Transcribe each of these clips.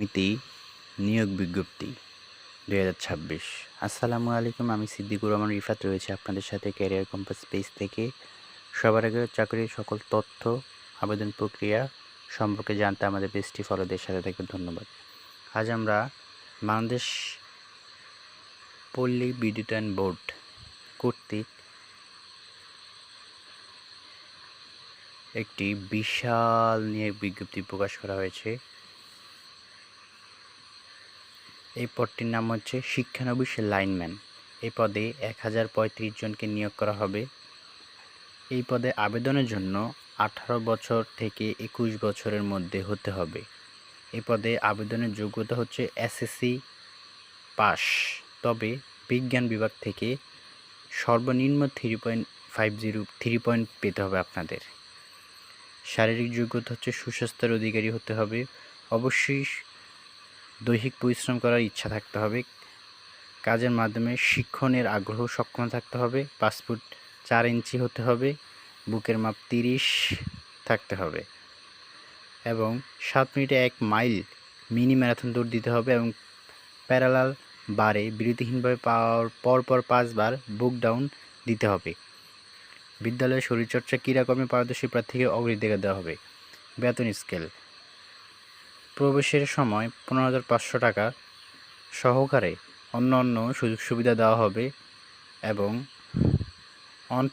মিতি নিয়োগ বিজ্ঞপ্তি 2026। আসসালামু আলাইকুম, আমি সিদ্দিকুর রহমান রিফাত রয়েছে আপনাদের সাথে ক্যারিয়ার কম্পাস পেজ থেকে। সবার আগে চাকরির সকল তথ্য, আবেদন প্রক্রিয়া সম্পর্কে জানতে আমাদের পেজটি ফলোদের সাথে থাকবেন। ধন্যবাদ। আজ আমরা বাংলাদেশ পল্লী বিদ্যুতায়ন বোর্ড কর্তৃক একটি বিশাল নিয়োগ বিজ্ঞপ্তি প্রকাশ করা হয়েছে। এই পদটির নাম হচ্ছে শিক্ষানবিশ লাইনম্যান। এই পদে 1035 জনকে নিয়োগ করা হবে। এই পদে আবেদনের জন্য 18 বছর থেকে 21 বছরের মধ্যে হতে হবে। এই পদে আবেদনের যোগ্যতা হচ্ছে এসএসসি পাস, তবে বিজ্ঞান বিভাগ থেকে সর্বনিম্ন 3.50 পয়েন্ট পেতে হবে আপনাদের। শারীরিক যোগ্যতা হচ্ছে সুস্বাস্থ্যের অধিকারী হতে হবে। অবশ্যই দৈহিক পরিশ্রম করার ইচ্ছা থাকতে হবে। কাজের মাধ্যমে শিক্ষণের আগ্রহ সক্ষম থাকতে হবে। পাসপোর্ট 4 ইঞ্চি হতে হবে। বুকের মাপ 30 থাকতে হবে এবং 7 মিনিটে 1 মাইল মিনি ম্যারাথন দৌড় দিতে হবে এবং প্যারালাল বারে বিরতিহীনভাবে পরপর 5 বার বুক ডাউন দিতে হবে। বিদ্যালয়ে শরীরচর্চা ক্রীড়াকর্মে পারদর্শী প্রার্থীকে অগ্রাধিকার দেওয়া হবে। বেতন স্কেল: প্রবেশের সময় 15,500 টাকা সহকারে অন্যান্য সুযোগ সুবিধা দেওয়া হবে এবং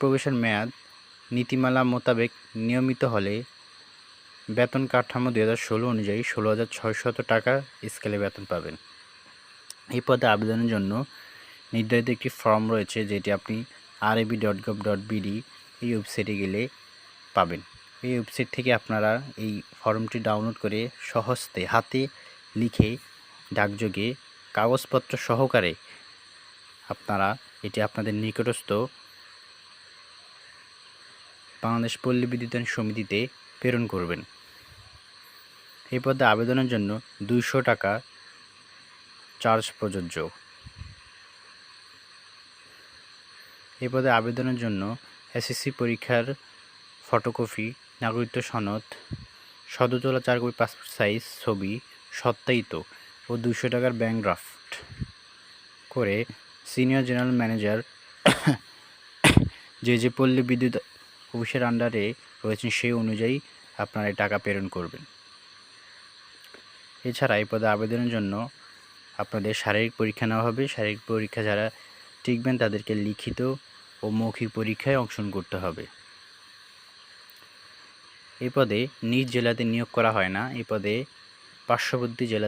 প্রবেশের মেয়াদ নীতিমালা মোতাবেক নিয়মিত হলে বেতন কাঠামো 2016 অনুযায়ী 16,600 টাকা স্কেলে বেতন পাবেন। এই পদে আবেদনের জন্য নির্ধারিত একটি ফর্ম রয়েছে, যেটি আপনি rab.gov.bd এই ওয়েবসাইটে গেলে পাবেন। এই ওয়েবসাইট থেকে আপনারা এই ফর্মটি ডাউনলোড করে সহজে হাতে লিখে ডাকযোগে কাগজপত্র সহকারে আপনারা এটি আপনাদের নিকটস্থ বাংলাদেশ পল্লী বিদ্যুতায়ন সমিতিতে প্রেরণ করবেন। এই পদে আবেদনের জন্য 200 টাকা চার্জ প্রযোজ্য। এই পদে আবেদনের জন্য এসএসসি পরীক্ষার ফটোকপি, নাগরিকত্ব সনদ, সদ্য তোলা 4 কপি পাসপোর্ট সাইজ ছবি সত্যায়িত ও 200 টাকার ব্যাংক ড্রাফট করে সিনিয়র জেনারেল ম্যানেজার যে পল্লী বিদ্যুৎ অফিসের আন্ডারে রয়েছেন সেই অনুযায়ী আপনারা এই টাকা প্রেরণ করবেন। এছাড়া এই পদে আবেদনের জন্য আপনাদের শারীরিক পরীক্ষা নেওয়া হবে। শারীরিক পরীক্ষা যারা টিকবেন তাদেরকে লিখিত ও মৌখিক পরীক্ষায় অংশগ্রহণ করতে হবে। এই পদে নিজ জেলাতে নিয়োগ করা হয় না। এই পদে পার্শ্ববর্তী জেলা